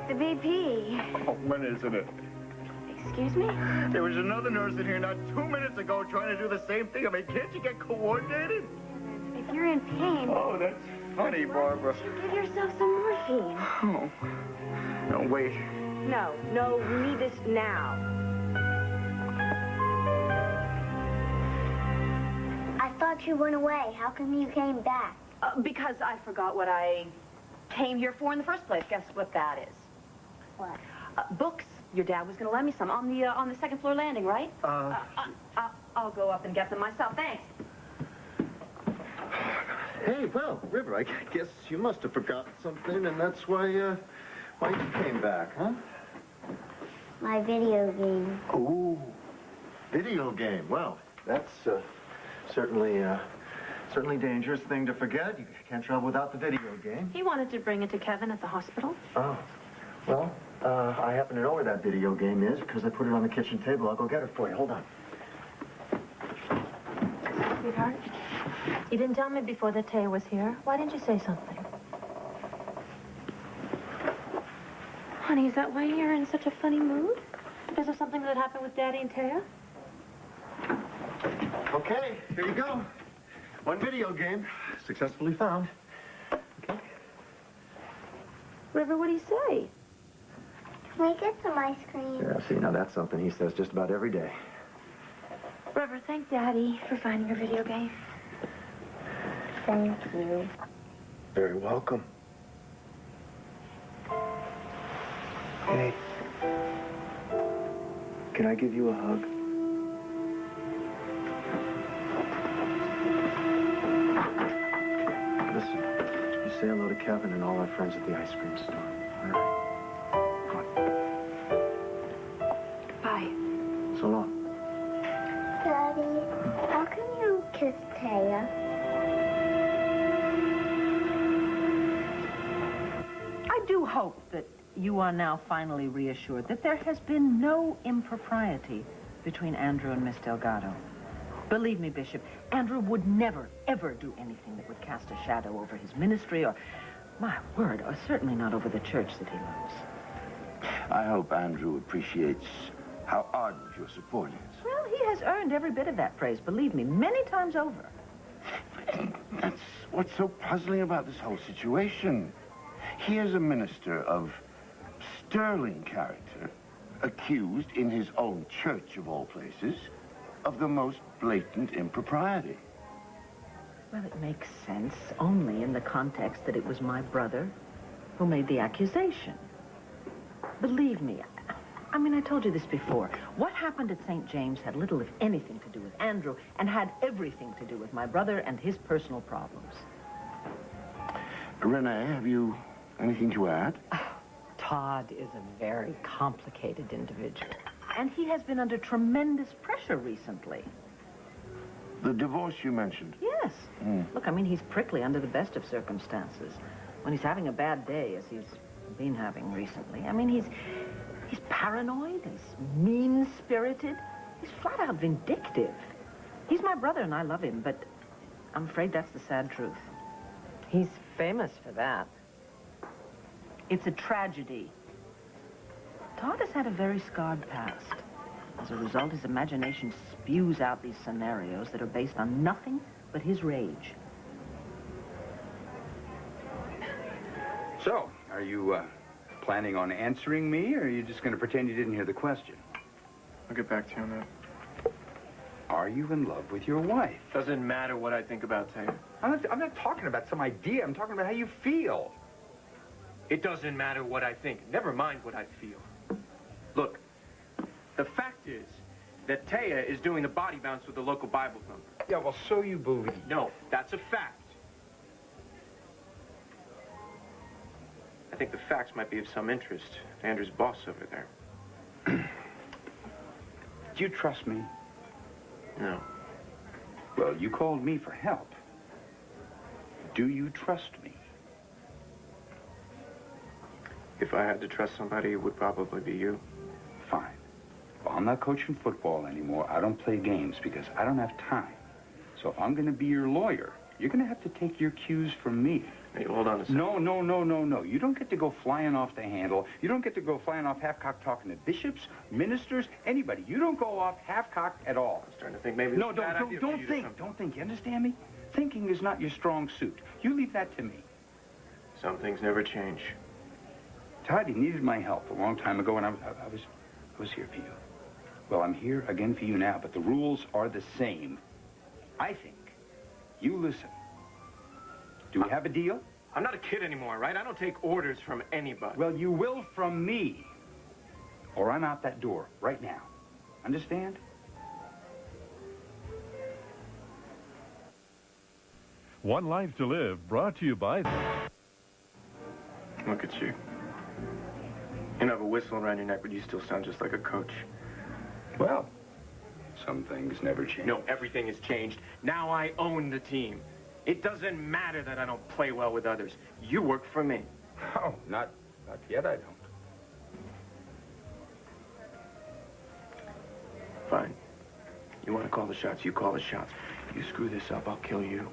the BP. Oh, when isn't it? Excuse me? There was another nurse in here not 2 minutes ago trying to do the same thing. I mean, can't you get coordinated? If you're in pain... Oh, that's funny, Barbara. You give yourself some morphine. Oh. No, wait. No, you need this now. I thought you went away. How come you came back? Because I forgot what I came here for in the first place. Guess what that is? What? Books. Your dad was going to lend me some on the second floor landing, right? I'll go up and get them myself. Thanks. Hey, well, River, I guess you must have forgotten something, and that's why you came back, huh? My video game. Ooh, video game. Well, that's certainly dangerous thing to forget. You can't travel without the video game. He wanted to bring it to Kevin at the hospital. Oh, well, I happen to know where that video game is because I put it on the kitchen table. I'll go get it for you. Hold on. Sweetheart, you didn't tell me before that Taya was here. Why didn't you say something? Honey, is that why you're in such a funny mood? Because of something that happened with Daddy and Taya? Okay, here you go. One video game successfully found. Okay. River, what do you say? Can we get some ice cream? Yeah, see, now that's something he says just about every day. River, thank Daddy for finding your video game. Thank you. Very welcome. Hey, can I give you a hug? Listen, you say hello to Kevin and all our friends at the ice cream store. All right? Bye. So long. Daddy, how can you kiss Taya? I do hope that you are now finally reassured that there has been no impropriety between Andrew and Miss Delgado. Believe me, Bishop, Andrew would never, ever do anything that would cast a shadow over his ministry or, my word, or certainly not over the church that he loves. I hope Andrew appreciates how ardent your support is. Well, he has earned every bit of that praise, believe me, many times over. That's what's so puzzling about this whole situation. He is a minister of sterling character, accused in his own church, of all places, of the most blatant impropriety. Well, it makes sense only in the context that it was my brother who made the accusation. Believe me, I mean, I told you this before. What happened at St. James had little, if anything, to do with Andrew, and had everything to do with my brother and his personal problems. Renee, have you anything to add? Todd is a very complicated individual, and he has been under tremendous pressure recently. The divorce you mentioned? Yes. Look, I mean, he's prickly under the best of circumstances. When he's having a bad day, as he's been having recently, I mean, he's paranoid, he's mean-spirited, he's flat-out vindictive. He's my brother, and I love him, but I'm afraid that's the sad truth. He's famous for that. It's a tragedy. Todd has had a very scarred past. As a result, his imagination spews out these scenarios that are based on nothing but his rage. So, are you planning on answering me, or are you just going to pretend you didn't hear the question? I'll get back to you on that. Are you in love with your wife? Doesn't matter what I think about Taya. I'm not talking about some idea. I'm talking about how you feel. It doesn't matter what I think. Never mind what I feel. Look, the fact is that Taya is doing the body bounce with the local Bible thumper. Yeah, well, so you believe. No, that's a fact. I think the facts might be of some interest to Andrew's boss over there. Do you trust me? No. Well, you called me for help. Do you trust me? If I had to trust somebody, it would probably be you. Fine. Well, I'm not coaching football anymore. I don't play games because I don't have time. So I'm going to be your lawyer. You're going to have to take your cues from me. Hey, hold on a second. No. You don't get to go flying off the handle. You don't get to go flying off half-cocked talking to bishops, ministers, anybody. You don't go off half-cocked at all. I was trying to think maybe... No, don't think. Don't think. You understand me? Thinking is not your strong suit. You leave that to me. Some things never change. Todd, you needed my help a long time ago, and I was here for you. Well, I'm here again for you now, but the rules are the same. I think you listen. Do we have a deal? I'm not a kid anymore, right? I don't take orders from anybody. Well, you will from me, or I'm out that door right now. Understand? One Life to Live, brought to you by... Look at you. You have a whistle around your neck, but you still sound just like a coach. Well, some things never change. No, everything has changed. Now I own the team. It doesn't matter that I don't play well with others. You work for me. Oh, not yet, I don't. Fine. You want to call the shots, you call the shots. You screw this up, I'll kill you.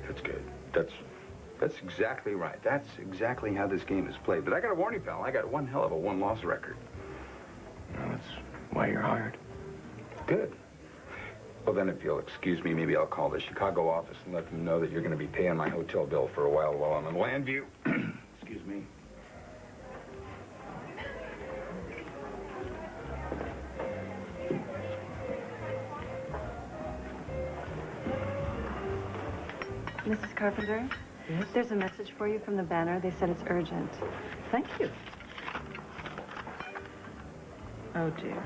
That's good. That's exactly right. That's exactly how this game is played. But I got to warn you, pal, I got one hell of a one-loss record. Well, that's why you're hired. Good. Well, then, if you'll excuse me, maybe I'll call the Chicago office and let them know that you're going to be paying my hotel bill for a while I'm in Landview. Excuse me. Mrs. Carpenter? Yes? There's a message for you from the Banner. They said it's urgent. Thank you. Oh, dear.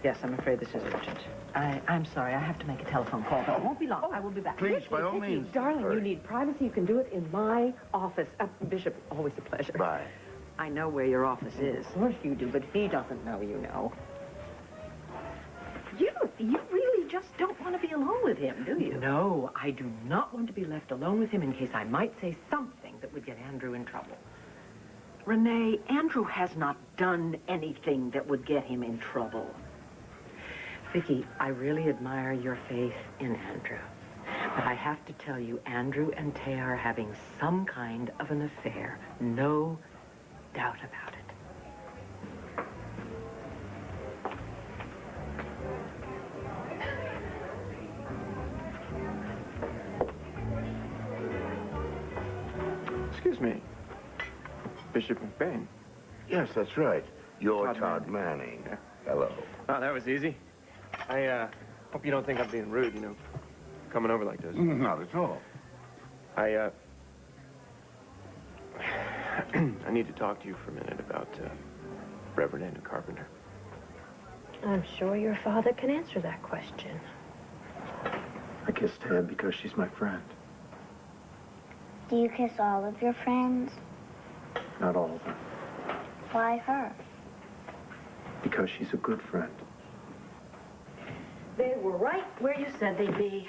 Yes, I'm afraid this is urgent. I'm sorry. I have to make a telephone call, but it won't be long. I will be back. Please, by all means. Darling, you need privacy. You can do it in my office. Bishop, always a pleasure. Bye. I know where your office is. Of course you do, but he doesn't know you know. You really just don't want to be alone with him, do you? No, I do not want to be left alone with him in case I might say something that would get Andrew in trouble. Renee, Andrew has not done anything that would get him in trouble. Vicki, I really admire your faith in Andrew. But I have to tell you, Andrew and Tay are having some kind of an affair. No doubt about it. Excuse me. Bishop McBain. Yes, that's right. You're Todd Manning. Yeah. Hello. Oh, that was easy. I hope you don't think I'm being rude, you know, coming over like this. Not at all. I need to talk to you for a minute about Reverend Andrew Carpenter. I'm sure your father can answer that question. I kissed Ted because she's my friend. Do you kiss all of your friends? Not all of them. Why her? Because she's a good friend. They were right where you said they'd be.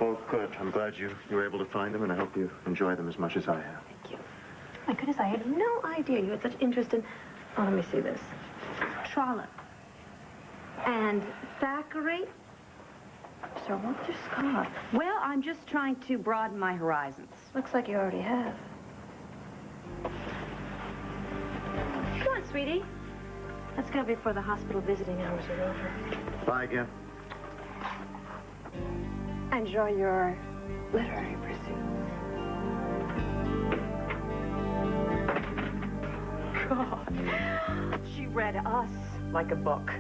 Well, good. I'm glad you were able to find them, and I hope you enjoy them as much as I have. Thank you. My goodness, I had no idea you had such interest in... Oh, let me see this. Trollope. And Thackeray. Sir Walter Scott. Well, I'm just trying to broaden my horizons. Looks like you already have. Come on, sweetie. Let's go before the hospital visiting hours are over. Bye again. Enjoy your literary pursuits. God, she read us like a book.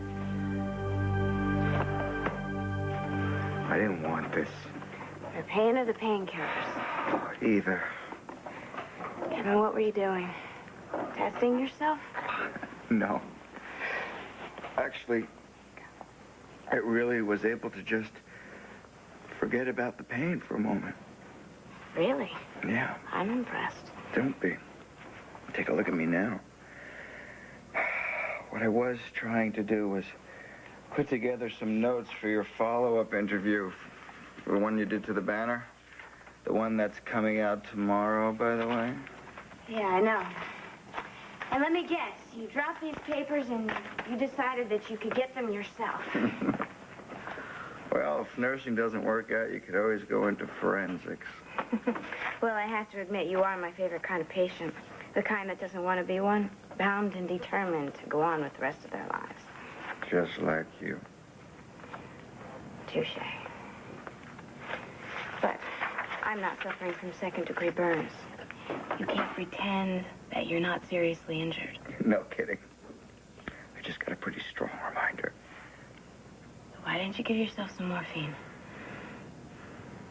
I didn't want this. For pain or the painkillers? Either. Kevin, what were you doing? Testing yourself? No. Actually, I really was able to just forget about the pain for a moment. Really? Yeah. I'm impressed. Don't be. Take a look at me now. What I was trying to do was put together some notes for your follow-up interview, for the one you did to the Banner. The one that's coming out tomorrow, by the way. Yeah, I know. And let me guess, you dropped these papers and you decided that you could get them yourself. Well, if nursing doesn't work out, you could always go into forensics. Well, I have to admit, you are my favorite kind of patient. The kind that doesn't want to be one, bound and determined to go on with the rest of their lives. Just like you. Touche. But I'm not suffering from second-degree burns. You can't pretend that you're not seriously injured. No kidding. I just got a pretty strong reminder. Why didn't you give yourself some morphine?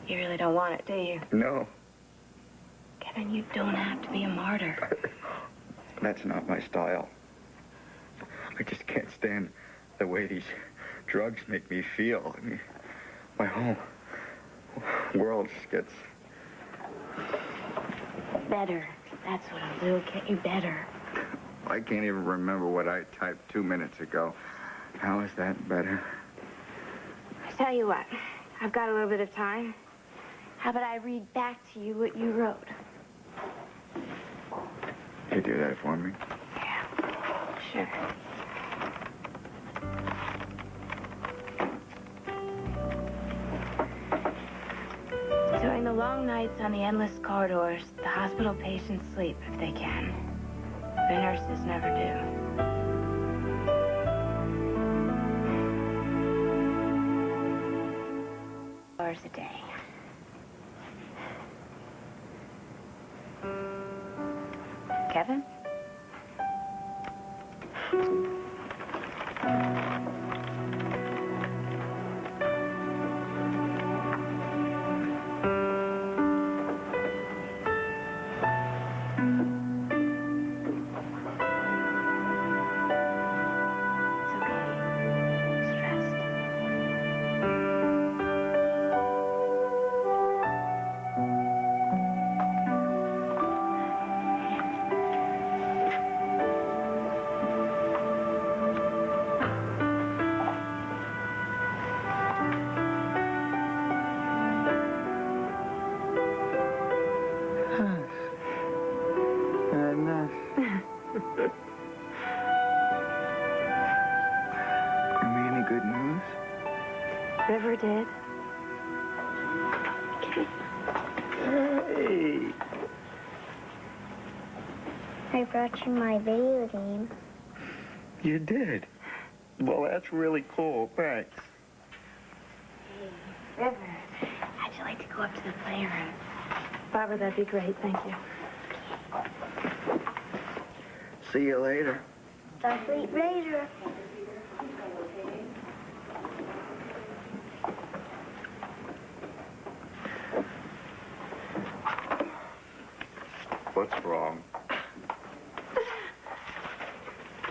You really don't want it, do you? No. Kevin, you don't have to be a martyr. That's not my style. I just can't stand the way these drugs make me feel. I mean, my whole world just gets... Better. That's what I'll do. Get you better. I can't even remember what I typed 2 minutes ago. How is that better? I tell you what, I've got a little bit of time. How about I read back to you what you wrote? Can you do that for me? Yeah, sure. During the long nights on the endless corridors, the hospital patients sleep if they can. The nurses never do. 4 hours a day. Kevin? River did. Hey! I brought you my video game. You did? Well, that's really cool. Thanks. Hey, River, how'd you like to go up to the playroom? Barbara, that'd be great. Thank you. See you later. Starfleet Raider. What's wrong?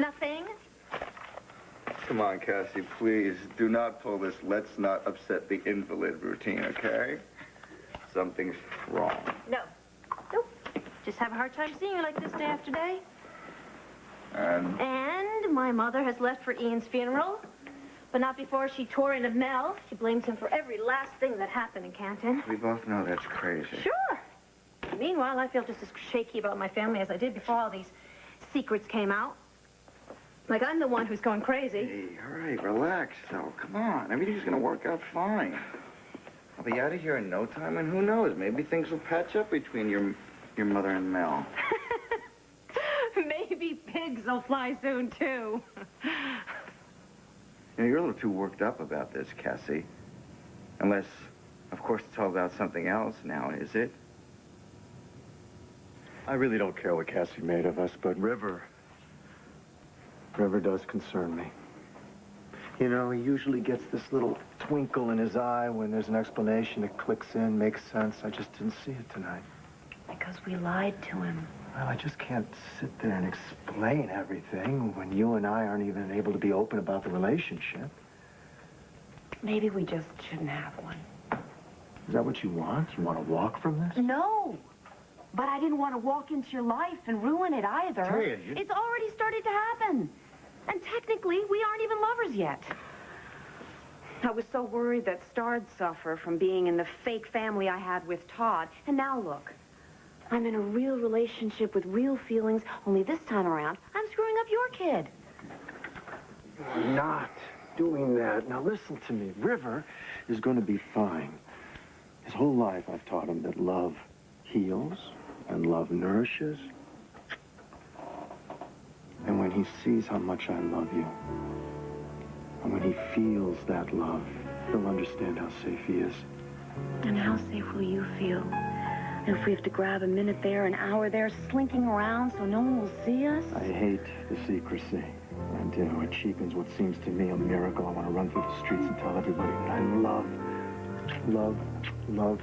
Nothing. Come on, Cassie, please. Do not pull this let's not upset the invalid routine, okay? Something's wrong. No. Nope. Just have a hard time seeing you like this day after day. And my mother has left for Ian's funeral, but not before she tore into Mel. She blames him for every last thing that happened in Canton. We both know that's crazy. Sure. Meanwhile, I feel just as shaky about my family as I did before all these secrets came out. Like I'm the one who's going crazy. Hey, all right, relax, though. Come on. Everything's gonna work out fine. I'll be out of here in no time, and who knows? Maybe things will patch up between your mother and Mel. Maybe pigs will fly soon, too. You know, you're a little too worked up about this, Cassie. Unless, of course, it's all about something else now, is it? I really don't care what Cassie made of us, but River does concern me. You know, he usually gets this little twinkle in his eye when there's an explanation that clicks in, makes sense. I just didn't see it tonight. Because we lied to him. Well, I just can't sit there and explain everything when you and I aren't even able to be open about the relationship. Maybe we just shouldn't have one. Is that what you want? You want to walk from this? No. But I didn't want to walk into your life and ruin it either. Taya, It's already started to happen. And technically, we aren't even lovers yet. I was so worried that Star'd suffer from being in the fake family I had with Todd. And now look, I'm in a real relationship with real feelings, only this time around, I'm screwing up your kid. Not. doing that. Now listen to me. River is going to be fine. His whole life I've taught him that love heals and love nourishes. And when he sees how much I love you, and when he feels that love, he'll understand how safe he is. And how safe will you feel if we have to grab a minute there, an hour there, slinking around so no one will see us? I hate the secrecy. And, it cheapens what seems to me a miracle. I want to run through the streets and tell everybody that I love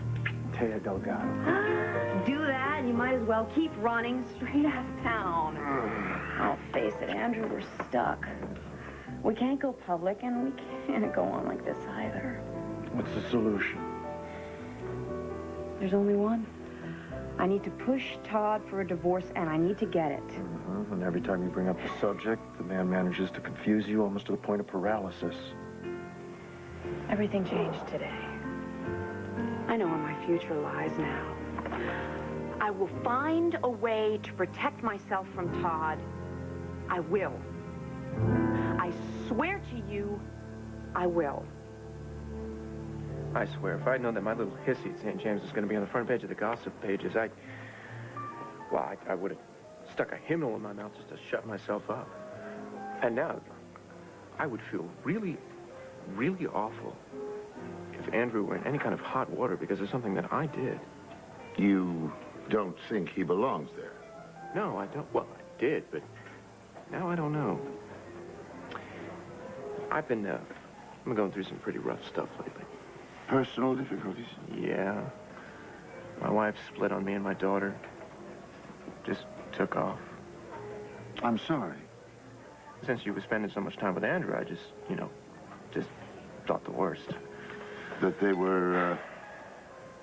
Taya Delgado. Do that, and you might as well keep running straight out of town. I'll face it, Andrew, we're stuck. We can't go public, and we can't go on like this either. What's the solution? There's only one. I need to push Todd for a divorce, and I need to get it. And every time you bring up the subject, the man manages to confuse you almost to the point of paralysis. Everything changed today. I know where my future lies now. I will find a way to protect myself from Todd. I will. I swear to you, I will. I swear, if I'd known that my little hissy at St. James was going to be on the front page of the gossip pages, I would have stuck a hymnal in my mouth just to shut myself up. And now, I would feel really, really awful if Andrew were in any kind of hot water because of something that I did. You don't think he belongs there? No, I don't. Well, I did, but now I don't know. I've been going through some pretty rough stuff lately. Personal difficulties? Yeah. My wife split on me and my daughter. Just took off. I'm sorry. Since you were spending so much time with Andrew, I just, just thought the worst. That they were,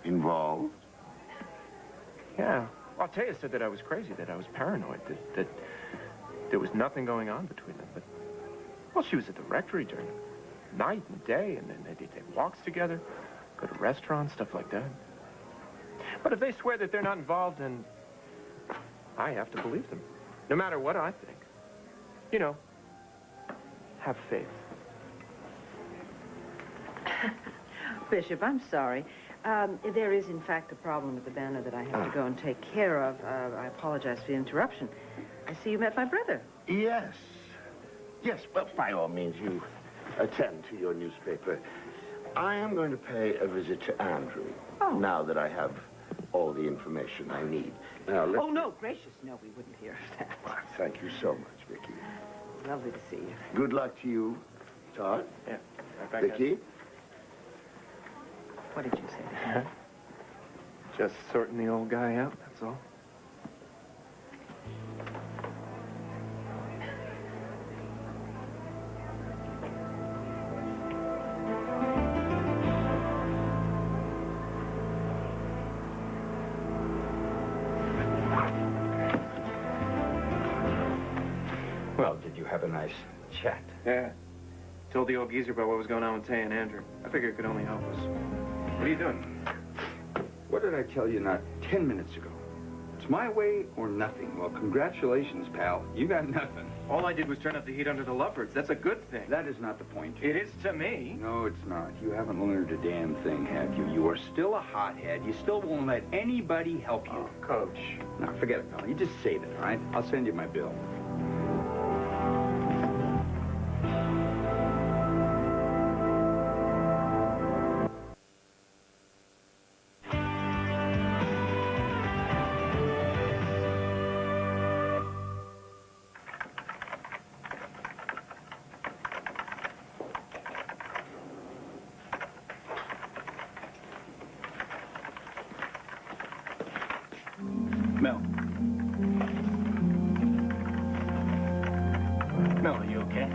involved? Yeah. Well, Taya said that I was crazy, that I was paranoid, that there was nothing going on between them. But, well, she was at the rectory during night and day, and then they take walks together, go to restaurants, stuff like that. But if they swear that they're not involved, then I have to believe them, no matter what I think. Have faith. Bishop, I'm sorry. There is, in fact, a problem at the Banner that I have to go and take care of. I apologize for the interruption. I see you met my brother. Yes. Yes, well, by all means, you attend to your newspaper. I am going to pay a visit to Andrew, now that I have all the information I need. Now, let's... Oh, no, gracious, no, we wouldn't hear of that. Well, thank you so much, Vicky. Lovely to see you. Good luck to you, Todd. Yeah. Right back Vicky? What did you say? Just sorting the old guy out, that's all. Well, did you have a nice chat? Yeah. Told the old geezer about what was going on with Tay and Andrew. I figured it could only help us. What are you doing? What did I tell you not 10 minutes ago? It's my way or nothing. Well, congratulations, pal. You got nothing. All I did was turn up the heat under the lovebirds. That's a good thing. That is not the point. It is to me. No, it's not. You haven't learned a damn thing, have you? You are still a hothead. You still won't let anybody help you. Oh, Coach. Now, forget it, pal. You just save it, all right? I'll send you my bill. Mel. Mel, are you okay?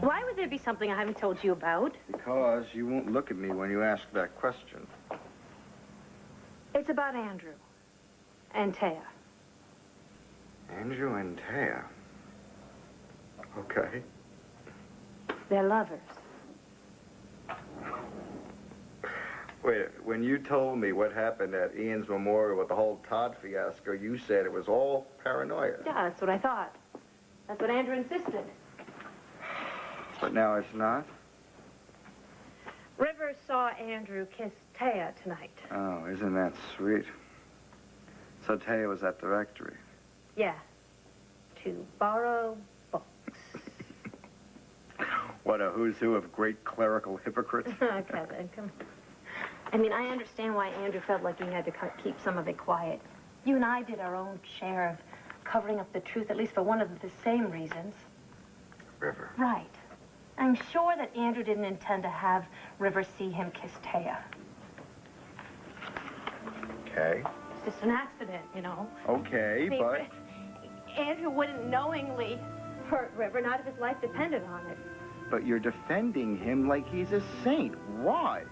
Why would there be something I haven't told you about? Because you won't look at me when you ask that question. It's about Andrew and Taya. Andrew and Taya. Okay. They're lovers. Wait, when you told me what happened at Ian's memorial with the whole Todd fiasco, you said it was all paranoia. Yeah, that's what I thought. That's what Andrew insisted. But now it's not? River saw Andrew kiss Taya tonight. Oh, isn't that sweet? So Taya was at the rectory. Yeah. To borrow books. What a who's who of great clerical hypocrites. Kevin, come on. I mean, I understand why Andrew felt like he had to keep some of it quiet. You and I did our own share of covering up the truth, at least for one of the same reasons. River. Right. I'm sure that Andrew didn't intend to have River see him kiss Taya. Okay. It's just an accident, you know. Okay, I mean, but... Andrew wouldn't knowingly hurt River, not if his life depended on it. But you're defending him like he's a saint. Why?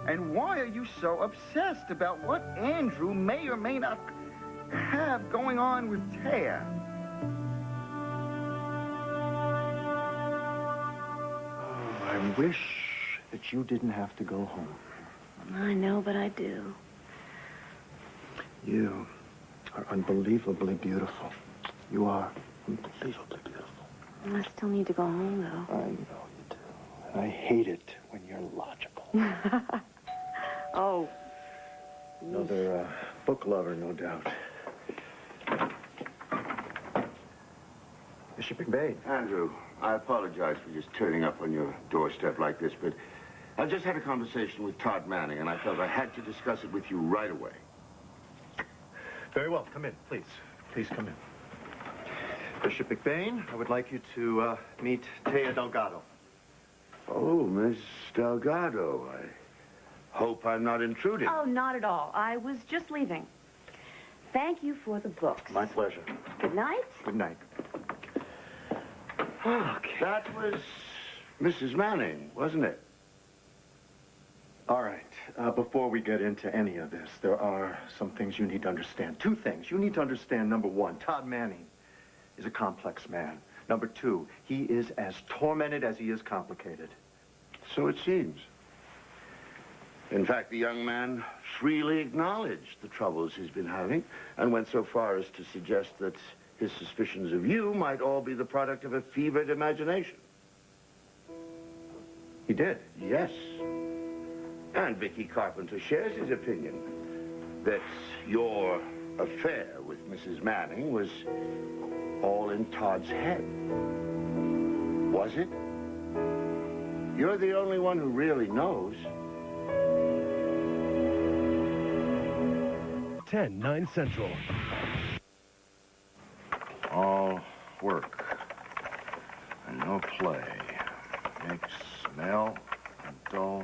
And why are you so obsessed about what Andrew may or may not have going on with Taya? Oh, I wish that you didn't have to go home. I know, but I do. You are unbelievably beautiful. You are unbelievably beautiful. I still need to go home, though. I know you do. And I hate it when you're logical. Oh. Another book lover, no doubt. Bishop McBain. Andrew, I apologize for just turning up on your doorstep like this, but I just had a conversation with Todd Manning, and I felt I had to discuss it with you right away. Very well. Come in, please. Please come in. Bishop McBain, I would like you to meet Taya Delgado. Oh, Miss Delgado, I hope I'm not intruding. Oh, not at all. I was just leaving. Thank you for the books. My pleasure. Good night. Good night. Okay. That was Mrs. Manning, wasn't it? All right. Before we get into any of this, there are some things you need to understand. Two things. You need to understand, number one, Todd Manning is a complex man. Number two, he is as tormented as he is complicated. So it seems. In fact, the young man freely acknowledged the troubles he's been having and went so far as to suggest that his suspicions of you might all be the product of a fevered imagination. He did? Yes. And Vicky Carpenter shares his opinion that your affair with Mrs. Manning was all in Todd's head. Was it? You're the only one who really knows. 10/9 Central. All work and no play makes Mel dull.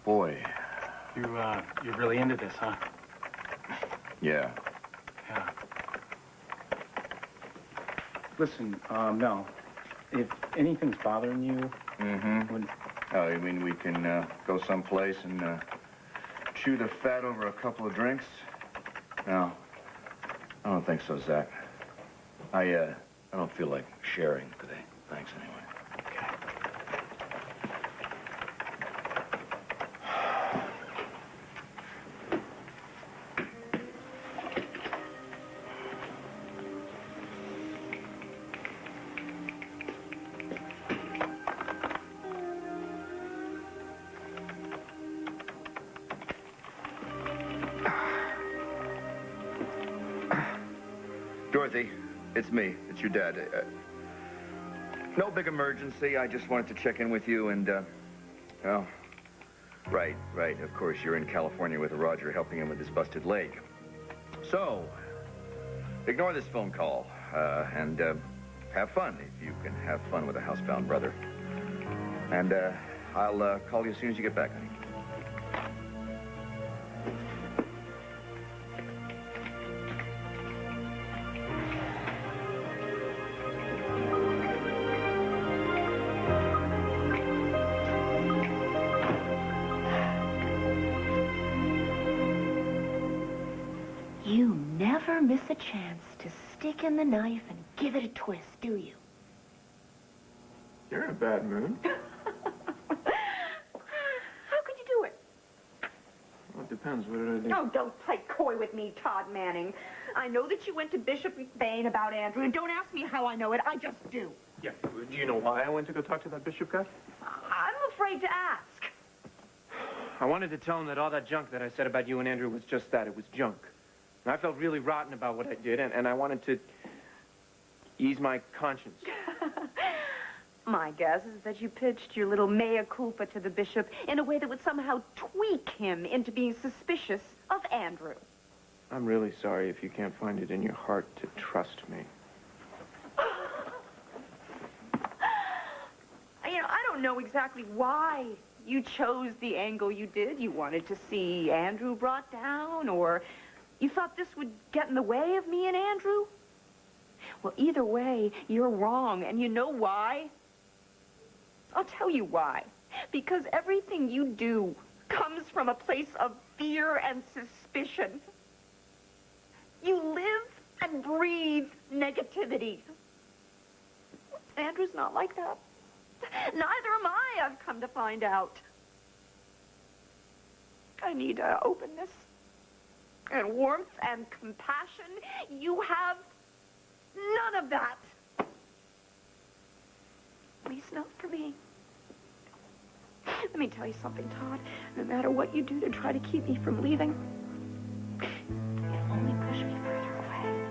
Boy. You're really into this, huh? Yeah. Yeah. Listen, Mel, if anything's bothering you... Oh, you mean we can go someplace and chew the fat over a couple of drinks? No. I don't think so, Zach. I don't feel like sharing today. Thanks, anyway. Dorothy, it's me. It's your dad. No big emergency. I just wanted to check in with you and, well, right. Of course, you're in California with Roger helping him with his busted leg. So, ignore this phone call, and have fun if you can have fun with a housebound brother. And, I'll call you as soon as you get back, honey. You never miss a chance to stick in the knife and give it a twist, do you? You're in a bad mood. How could you do it? Well, it depends. depends. What did I do? Oh, don't play coy with me, Todd Manning. I know that you went to Bishop McBain about Andrew, and don't ask me how I know it. I just do. Yeah. Do you know why I went to go talk to that Bishop guy? I'm afraid to ask. I wanted to tell him that all that junk that I said about you and Andrew was just that. It was junk. And I felt really rotten about what I did, and I wanted to ease my conscience. My guess is that you pitched your little mea culpa to the bishop in a way that would somehow tweak him into being suspicious of Andrew. I'm really sorry if you can't find it in your heart to trust me. You know, I don't know exactly why you chose the angle you did. You wanted to see Andrew brought down, or you thought this would get in the way of me and Andrew? Well, either way, you're wrong, and you know why? I'll tell you why. Because everything you do comes from a place of fear and suspicion. You live and breathe negativity. Andrew's not like that. Neither am I, I've come to find out. I need openness and warmth and compassion. You have none of that. At least not for me. Let me tell you something, Todd. No matter what you do to try to keep me from leaving, it'll only push me further away.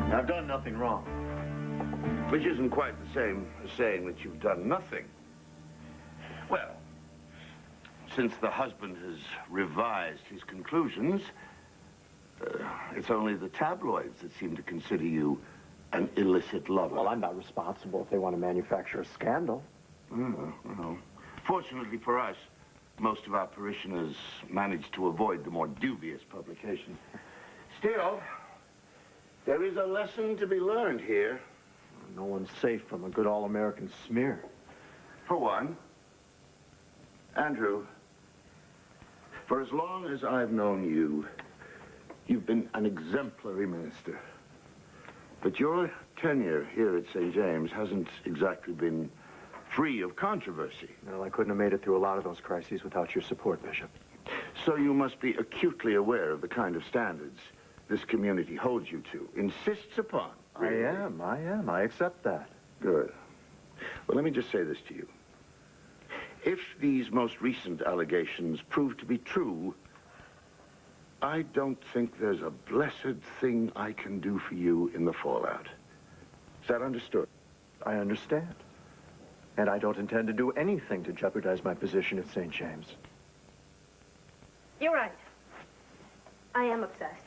I've done nothing wrong. Which isn't quite the same as saying that you've done nothing. Well, since the husband has revised his conclusions, it's only the tabloids that seem to consider you an illicit lover. Well, I'm not responsible if they want to manufacture a scandal. Well, fortunately for us, most of our parishioners manage to avoid the more dubious publication. Still, there is a lesson to be learned here. No one's safe from a good all-American smear. For one, Andrew, for as long as I've known you, you've been an exemplary minister. But your tenure here at St. James hasn't exactly been free of controversy. Well, I couldn't have made it through a lot of those crises without your support, Bishop. So you must be acutely aware of the kind of standards this community holds you to, insists upon. Really. I am. I accept that. Good. Well, let me just say this to you. If these most recent allegations prove to be true, I don't think there's a blessed thing I can do for you in the fallout. Is that understood? I understand. And I don't intend to do anything to jeopardize my position at St. James. You're right. I am obsessed.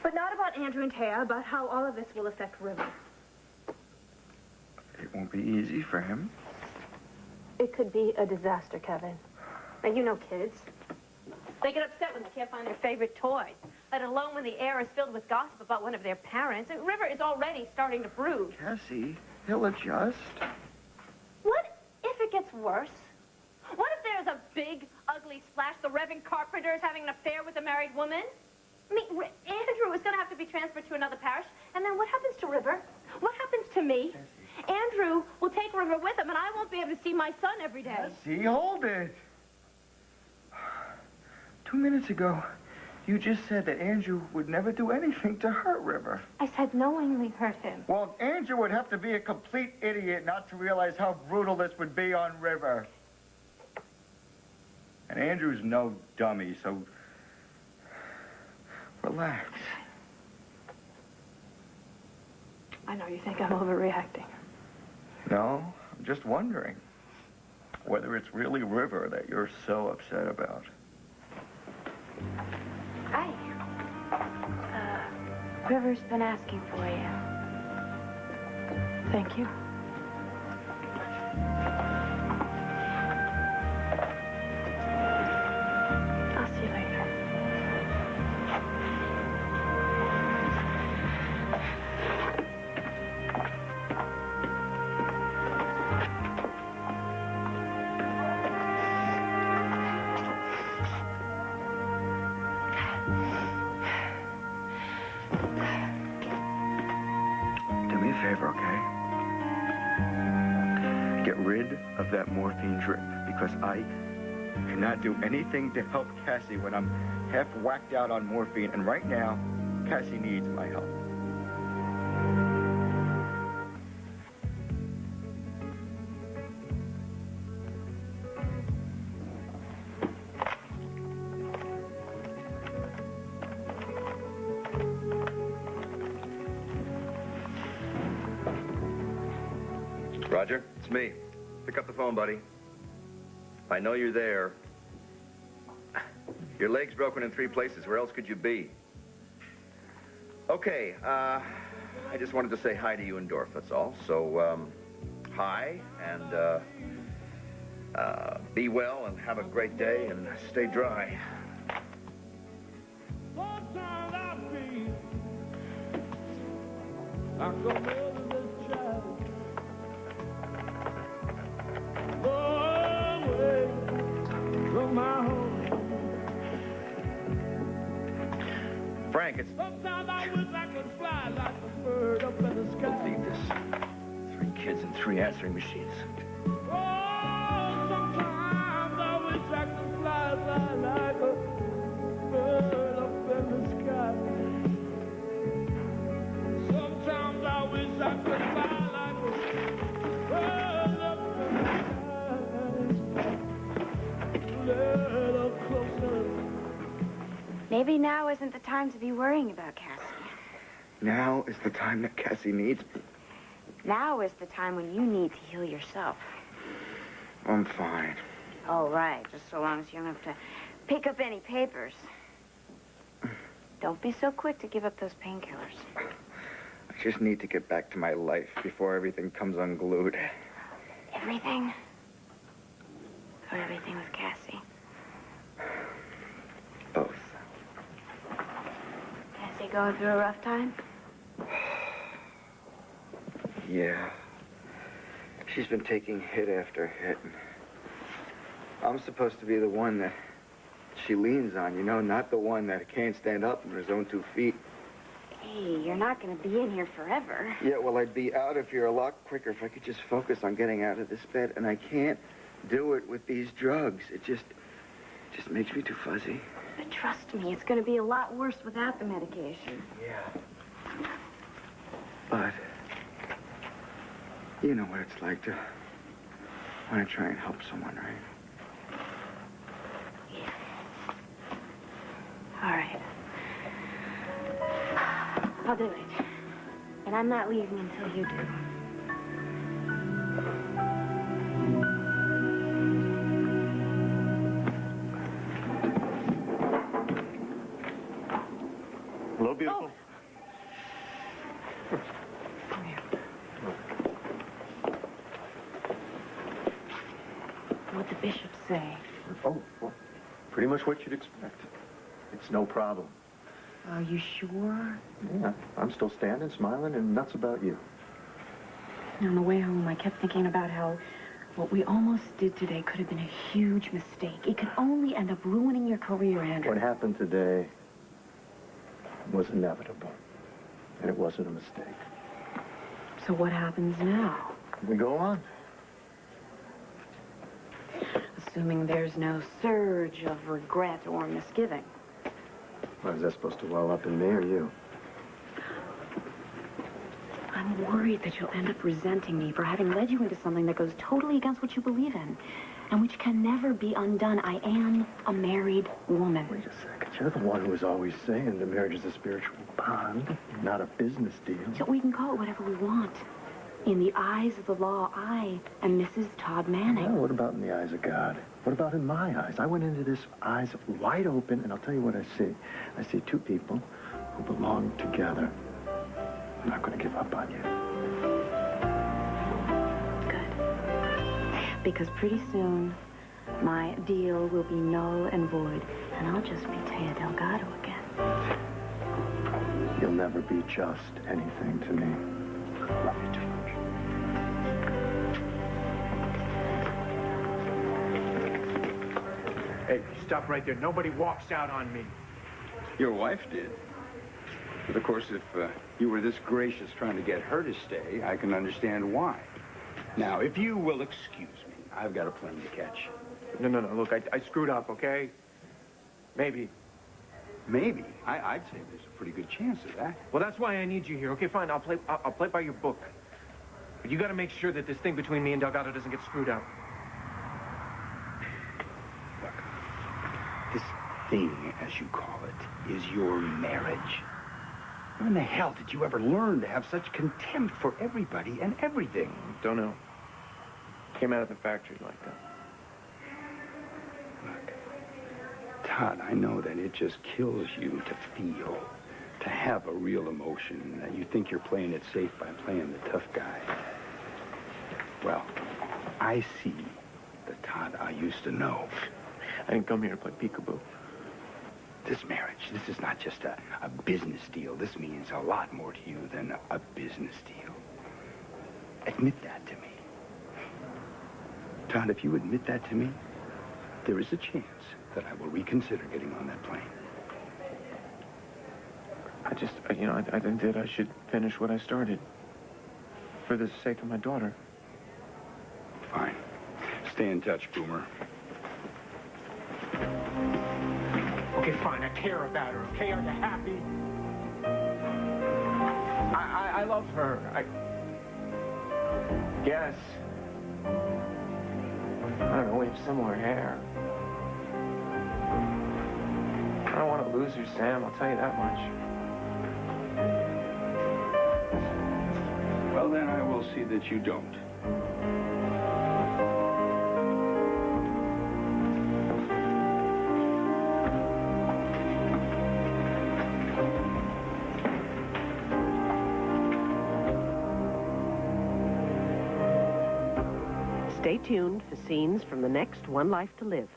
But not about Andrew and Taya, about how all of this will affect River. It won't be easy for him. It could be a disaster, Kevin. Now, you know kids. They get upset when they can't find their favorite toy, let alone when the air is filled with gossip about one of their parents. And River is already starting to brood. Cassie, he'll adjust. What if it gets worse? What if there's a big, ugly splash? The Reverend Carpenter is having an affair with a married woman? I mean, Andrew is going to have to be transferred to another parish. And then what happens to River? What happens to me? Andrew will take River with him, and I won't be able to see my son every day. Cassie, hold it. 2 minutes ago, you just said that Andrew would never do anything to hurt River. I said knowingly hurt him. Well, Andrew would have to be a complete idiot not to realize how brutal this would be on River. And Andrew's no dummy, so relax. I know you think I'm overreacting. No, I'm just wondering whether it's really River that you're so upset about. Hi. River's been asking for you. Thank you. I'll see you later. favor, okay? Get rid of that morphine drip, because I cannot do anything to help Cassie when I'm half whacked out on morphine, and right now, Cassie needs my help. Roger, it's me. Pick up the phone, buddy. I know you're there. Your leg's broken in 3 places. Where else could you be? Okay, I just wanted to say hi to you and Dorf, that's all. So, hi, and be well and have a great day and stay dry. Frank, it's... Sometimes I wish I could fly like a bird up in the sky. Believe this. 3 kids and 3 answering machines. Oh, sometimes I wish I could fly like a bird up in the sky. Sometimes I wish I could fly like a bird up in the sky. Little closer. Maybe now isn't the time to be worrying about Cassie. Now is the time that Cassie needs me. Now is the time when you need to heal yourself. I'm fine. Oh, right. Just so long as you don't have to pick up any papers. Don't be so quick to give up those painkillers. I just need to get back to my life before everything comes unglued. Everything? Or everything with Cassie? Both. Cassie going through a rough time? Yeah. She's been taking hit after hit. I'm supposed to be the one that she leans on, you know, not the one that can't stand up on his own 2 feet. Hey, you're not going to be in here forever. Yeah, well, I'd be out of here a lot quicker if I could just focus on getting out of this bed, and I can't do it with these drugs. It just makes me too fuzzy. But trust me, it's going to be a lot worse without the medication. Yeah. But you know what it's like to want to try and help someone, right? Yeah. All right. I'll do it. And I'm not leaving until you do. Hello, beautiful. Oh. Come here. What'd the bishop say? Oh, well, pretty much what you'd expect. It's no problem. Are you sure? Yeah, I'm still standing, smiling, and nuts about you. On the way home, I kept thinking about how what we almost did today could have been a huge mistake. It could only end up ruining your career, Andrew. What happened today was inevitable, and it wasn't a mistake. So what happens now? We go on. Assuming there's no surge of regret or misgiving. Well, is that supposed to well up in me or you? I'm worried that you'll end up resenting me for having led you into something that goes totally against what you believe in, and which can never be undone. I am a married woman. Wait a second. You're the one who was always saying the marriage is a spiritual bond, not a business deal. So we can call it whatever we want. In the eyes of the law, I am Mrs. Todd Manning. Well, what about in the eyes of God? What about in my eyes? I went into this eyes wide open, and I'll tell you what I see. I see 2 people who belong together. I'm not going to give up on you. Good. Because pretty soon, my deal will be null and void, and I'll just be Taya Delgado again. You'll never be just anything to me. I love you too much. Hey, stop right there. Nobody walks out on me. Your wife did. But of course, if you were this gracious trying to get her to stay, I can understand why. Now, if you will excuse me, I've got a plane to catch. No, look, I screwed up, okay? Maybe. Maybe? I'd say there's a pretty good chance of that. Well, that's why I need you here. Okay, fine, I'll play by your book. But you gotta make sure that this thing between me and Delgado doesn't get screwed up. Look, this thing, as you call it, is your marriage. When the hell did you ever learn to have such contempt for everybody and everything? Don't know. Came out of the factory like that. Look, Todd, I know that it just kills you to feel, to have a real emotion, that you think you're playing it safe by playing the tough guy. Well, I see the Todd I used to know. I didn't come here to play peekaboo. This marriage, this is not just a business deal. This means a lot more to you than a business deal. Admit that to me. Todd, if you admit that to me, there is a chance that I will reconsider getting on that plane. I think that I should finish what I started. For the sake of my daughter. Fine. Stay in touch, Boomer. Okay, fine, I care about her, okay? Are you happy? I love her. I guess. I don't know, we have similar hair. I don't want to lose her, Sam, I'll tell you that much. Well, then I will see that you don't. Stay tuned for scenes from the next One Life to Live.